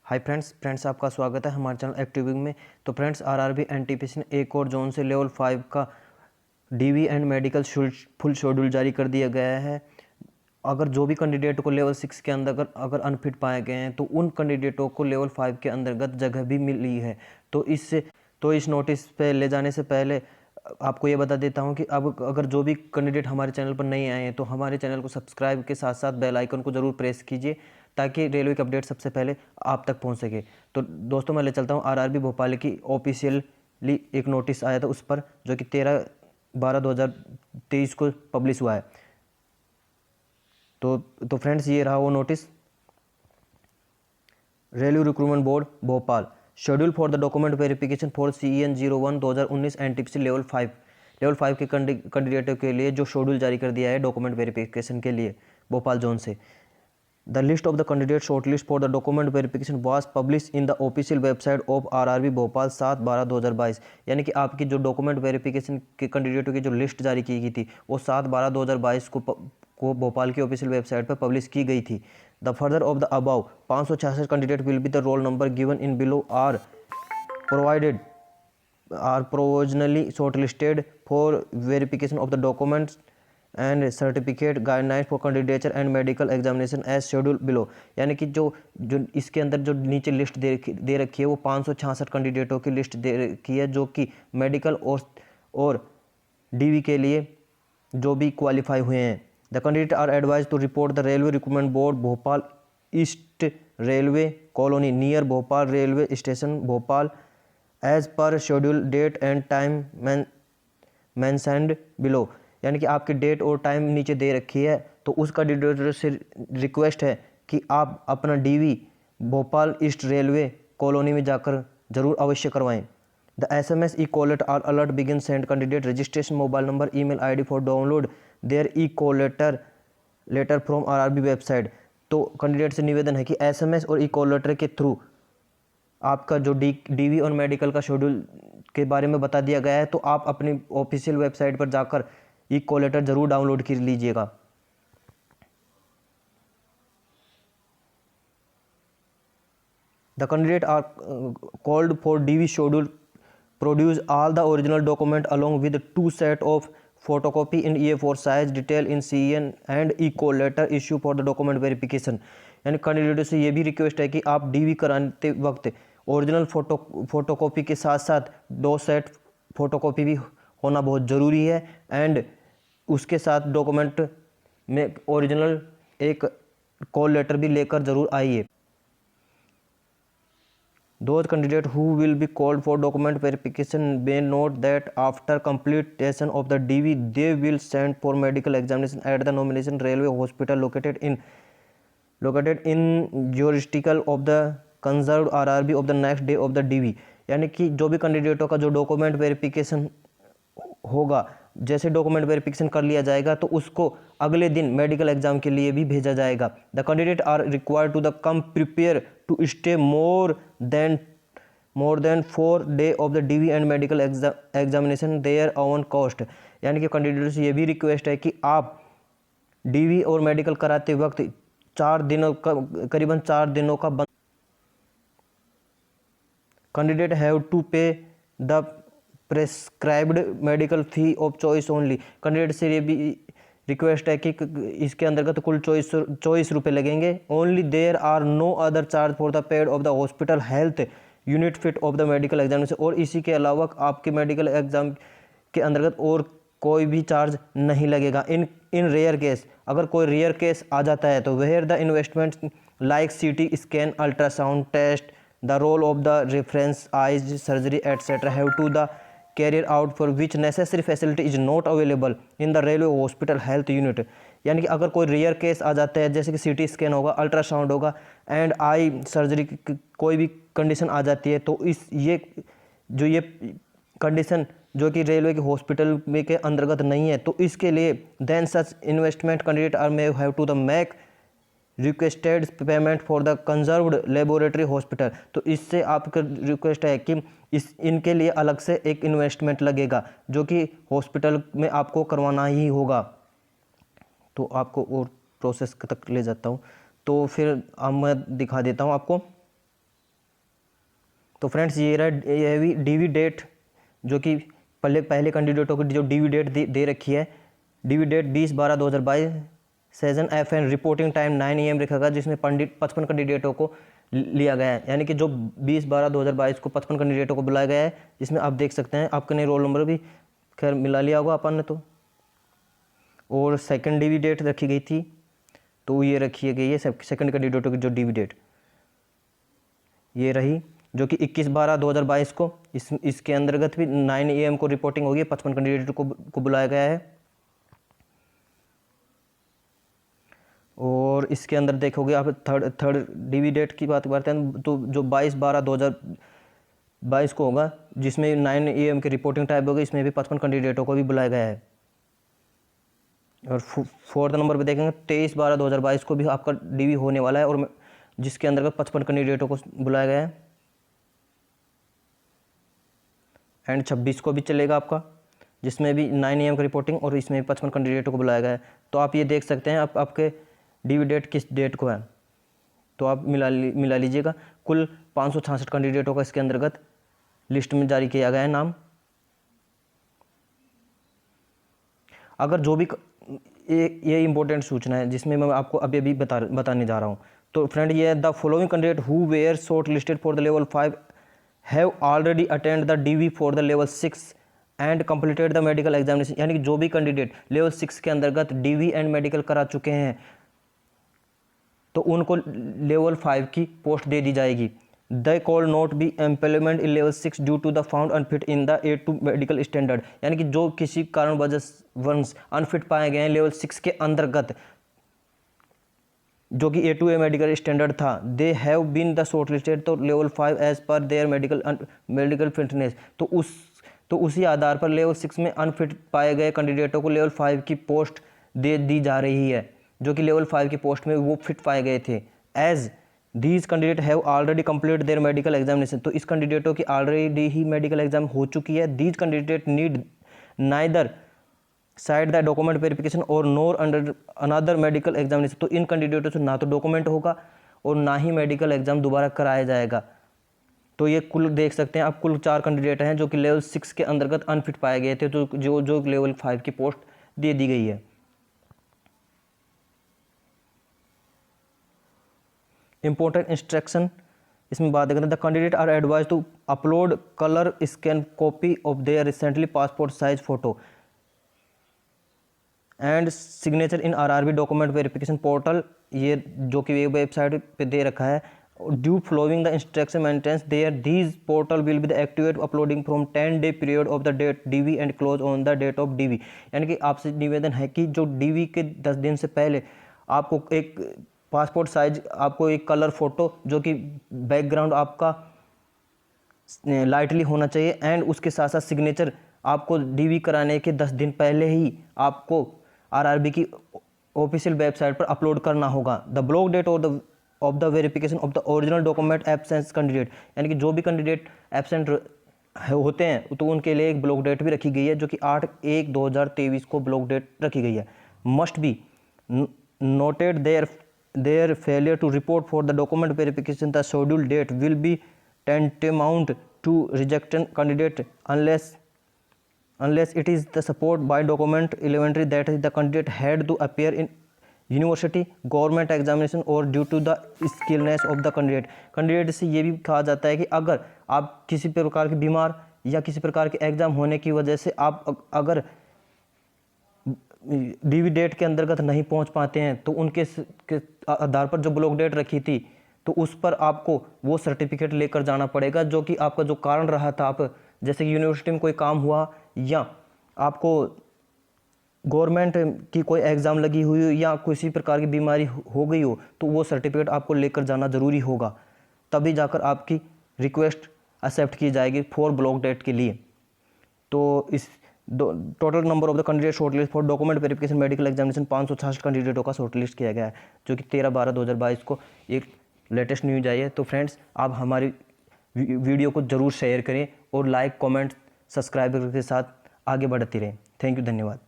Hi friends आपका स्वागत है हमारे चैनल एक्टिविंग में। तो फ्रेंड्स आरआरबी एनटीपीसी ने एक और जोन से लेवल 5 का DV and medical full schedule जारी कर दिया गया है। अगर जो भी कैंडिडेट को लेवल 6 के अंदर अगर अनफिट पाए गए हैं तो उन कैंडिडेटों को लेवल 5 के अंतर्गत जगह भी मिली है। तो इस नोटिस पे ले जाने से पहले आपको ये बता देता हूँ कि अब अगर जो भी कैंडिडेट हमारे चैनल पर नहीं आए हैं तो हमारे चैनल को सब्सक्राइब के साथ साथ बेल आइकन को ज़रूर प्रेस कीजिए ताकि रेलवे की अपडेट सबसे पहले आप तक पहुँच सके। तो दोस्तों मैं ले चलता हूँ आरआरबी भोपाल की ऑफिशियली एक नोटिस आया था उस पर, जो कि 13/12/2023 को पब्लिश हुआ है। तो फ्रेंड्स ये रहा वो notice. Railway recruitment board Bhopal schedule for the document verification for CEN 01 2019 NTPC level 5 के कैंडिडेटों के लिए जो शेड्यूल जारी कर दिया है डॉक्यूमेंट वेरिफिकेशन के लिए भोपाल जोन से। The list of the candidate short list for the document verification was publish in the official website of RRB Bhopal 7/12/2022। यानी कि आपकी जो डॉक्यूमेंट वेरिफिकेशन के कैंडिडेटों की जो लिस्ट जारी की गई थी वो 7/12/2022 को भोपाल की ऑफिशियल वेबसाइट पर पब्लिश की गई थी। The further of the about 566 candidate will be the roll number given in below are provisionally shortlisted for verification of the documents and certificate guidelines for candidature and medical examination as scheduled below। यानी कि जो इसके अंदर जो नीचे list दे रखी है वो 566 कैंडिडेटों की लिस्ट दे रखी है जो कि मेडिकल और डीवी के लिए जो भी क्वालिफाई हुए हैं। The candidate are advise to report the railway recruitment board Bhopal east railway colony near Bhopal railway station Bhopal as per schedule date and time mentioned below. यानी कि आपकी डेट और टाइम नीचे दे रखी है, तो उस कैंडिडेट से रिक्वेस्ट है कि आप अपना DV Bhopal east railway colony में जाकर जरूर अवश्य करवाएं। The SMS e-collet or alert begin send candidate registration mobile number email ID for download their letter from RRB website. तो कैंडिडेट से निवेदन है कि SMS और e-colletter के थ्रू आपका जो डीवी और मेडिकल का शेड्यूल के बारे में बता दिया गया है, तो आप अपनी ऑफिशियल वेबसाइट पर जाकर e-colletter जरूर डाउनलोड कर लीजिएगा। The candidate are called for DV schedule produce all the original document along with 2 set of photocopy in A4 size detail in CEN and e-colletter issue for the document verification। यानी candidate से ये भी request है कि आप DV कराते वक्त original photocopy के साथ साथ 2 सेट फोटोकॉपी भी होना बहुत ज़रूरी है एंड उसके साथ डॉक्यूमेंट में ओरिजिनल एक कॉल लेटर भी लेकर ज़रूर आइए। Those candidates who will be called for document verification may note that after completion of the DV, they will send for medical examination at the nomination railway hospital located in jurisdiction of the conserved RRB of the next day of the DV। यानी कि जो भी कैंडिडेटों का जो document verification होगा, जैसे document verification कर लिया जाएगा तो उसको अगले दिन मेडिकल एग्जाम के लिए भी भेजा जाएगा। The candidate are required to the come prepare to stay more than 4 day of the DV and medical examination there on cost. यानी कि कैंडिडेट से ये भी रिक्वेस्ट है कि आप डीवी और मेडिकल कराते वक्त करीबन 4 दिनों का कैंडिडेट हैव टू पे the prescribed medical fee of choice only. Candidate से ये भी रिक्वेस्ट है कि इसके अंतर्गत कुल 24 रुपये लगेंगे। Only there are no other charge for the paid of the hospital health unit fit of the medical examination. और इसी के अलावा आपके मेडिकल एग्जाम के अंतर्गत और कोई भी चार्ज नहीं लगेगा। इन रेयर केस, अगर कोई रेयर केस आ जाता है तो where the investment like CT scan ultrasound test the role of the reference eyes surgery etcetera have to the carrier out for which necessary facility is not available in the railway hospital health unit. यानी कि अगर कोई rare case आ जाता है जैसे कि CT scan होगा, ultrasound होगा एंड आई सर्जरी की कोई भी कंडीशन आ जाती है, तो ये कंडीशन जो कि रेलवे के हॉस्पिटल में के अंतर्गत नहीं है, तो इसके लिए then such investment candidate are may have to the make requested payment for the conserved laboratory hospital. तो इससे आपका रिक्वेस्ट है कि इनके लिए अलग से एक इन्वेस्टमेंट लगेगा जो कि हॉस्पिटल में आपको करवाना ही होगा। तो आपको और प्रोसेस तक ले जाता हूँ, तो फिर अब मैं दिखा देता हूँ आपको। तो फ्रेंड्स ये रहा ये भी डीवी डेट, जो कि पहले कैंडिडेटों की जो डीवी डेट दे रखी है, DV date 20/12/2022, session FN, reporting time 9 AM रखा गया, जिसमें 55 कैंडिडेटों को लिया गया है। यानी कि जो 20/12/2022 को 55 कैंडिडेटों को बुलाया गया है, जिसमें आप देख सकते हैं आपके ने रोल नंबर भी खैर मिला लिया होगा अपन ने तो। और सेकंड डीवी डेट रखी गई थी, तो ये रखी गई है सेकंड कैंडिडेटों की जो डीवी डेट ये रही, जो कि 21/12/2022 को इसके अंतर्गत भी 9 AM को रिपोर्टिंग होगी, 55 कैंडिडेट को बुलाया गया है। और इसके अंदर देखोगे आप थर्ड डीवी डेट की बात करते हैं, तो जो 22/12/2022 को होगा, जिसमें 9 AM की रिपोर्टिंग टाइप होगी, इसमें भी 55 कैंडिडेटों को भी बुलाया गया है। और फोर्थ नंबर पे देखेंगे 23/12/2022 को भी आपका डीवी होने वाला है, और जिसके अंतर्गत 55 कैंडिडेटों को बुलाया गया है। एंड 26 को भी चलेगा आपका, जिसमें भी 9 AM की रिपोर्टिंग, और इसमें भी 55 कैंडिडेटों को बुलाया गया है। तो आप ये देख सकते हैं आपके डीवी डेट किस डेट को है, तो आप मिला लीजिएगा। कुल 566 कैंडिडेटों का इसके अंतर्गत लिस्ट में जारी किया गया है नाम। अगर जो भी ये इंपॉर्टेंट सूचना है जिसमें मैं आपको अभी बताने जा रहा हूँ, तो फ्रेंड ये the following candidate who were short listed for the level 5 have already attend the DV for the level 6 and completed the medical examination. यानी कि जो भी कैंडिडेट लेवल 6 के अंतर्गत डीवी एंड मेडिकल करा चुके हैं, तो उनको लेवल 5 की पोस्ट दे दी जाएगी। They call not be employment in level 6 due to the found unfit in the A2 medical standard. यानी कि जो किसी कारण वजह अनफिट पाए गए हैं लेवल 6 के अंतर्गत, जो कि A2 मेडिकल स्टैंडर्ड था, they have been the shortlisted तो level 5 as per their medical fitness. तो उसी आधार पर लेवल 6 में अनफिट पाए गए कैंडिडेटों को लेवल 5 की पोस्ट दे दी जा रही है, जो कि लेवल 5 की पोस्ट में वो फिट पाए गए थे। As these candidate have already complete their medical examination, तो इस कैंडिडेटों की ऑलरेडी ही मेडिकल एग्जाम हो चुकी है। These candidate need neither side the document verification और नोर अंडर अनदर मेडिकल एग्जामिनेशन। तो इन कैंडिडेटों से ना तो डॉक्यूमेंट होगा और ना ही मेडिकल एग्जाम दोबारा कराया जाएगा। तो ये कुल देख सकते हैं आप, कुल 4 कैंडिडेट हैं जो कि लेवल 6 के अंतर्गत अनफिट पाए गए थे, तो जो लेवल 5 की पोस्ट दे दी गई है। इंपॉर्टेंट इंस्ट्रक्शन इसमें बात करते हैं, the candidate are advise to upload colour scan copy of their recently passport size photo and signature in RRB document verification portal, ये जो कि वेबसाइट पे दे रखा है। Due following the instruction maintains there these portal will be the activate uploading from 10 day period of the date DV and close on the date of DV। यानी कि आपसे निवेदन है कि जो DV के 10 दिन से पहले आपको एक पासपोर्ट साइज, आपको एक कलर फोटो, जो कि बैकग्राउंड आपका लाइटली होना चाहिए, एंड उसके साथ साथ सिग्नेचर आपको DV कराने के 10 दिन पहले ही आपको RRB की ऑफिशियल वेबसाइट पर अपलोड करना होगा। The block date of the verification of the original document absence candidate, यानी कि जो भी कैंडिडेट एब्सेंट होते हैं तो उनके लिए एक ब्लॉक डेट भी रखी गई है, जो कि 8/1/2023 को ब्लॉक डेट रखी गई है। Must be noted their failure to report for the document verification the schedule date will be tantamount to rejecting candidate unless it is the support by document elementary that is the candidate had to appear in university government examination और due to the skillness of the candidate से ये भी कहा जाता है कि अगर आप किसी प्रकार के बीमार या किसी प्रकार के एग्जाम होने की वजह से आप अगर DV डेट के अंतर्गत नहीं पहुंच पाते हैं, तो उनके आधार पर जो ब्लॉक डेट रखी थी, तो उस पर आपको वो सर्टिफिकेट लेकर जाना पड़ेगा, जो कि आपका जो कारण रहा था, आप जैसे कि यूनिवर्सिटी में कोई काम हुआ या आपको गवर्नमेंट की कोई एग्ज़ाम लगी हुई हो या किसी प्रकार की बीमारी हो गई हो, तो वो सर्टिफिकेट आपको लेकर जाना ज़रूरी होगा, तभी जाकर आपकी रिक्वेस्ट एक्सेप्ट की जाएगी फॉर ब्लॉक डेट के लिए। तो इस total number of the candidate shortlist for document verification medical examination 566 कैंडिडेटों का शॉर्टलिस्ट किया गया है, जो कि 13/12/2022 को एक लेटेस्ट न्यूज आई है। तो फ्रेंड्स, आप हमारी वीडियो को ज़रूर शेयर करें और लाइक, कमेंट, सब्सक्राइबर के साथ आगे बढ़ती रहें। थैंक यू, धन्यवाद।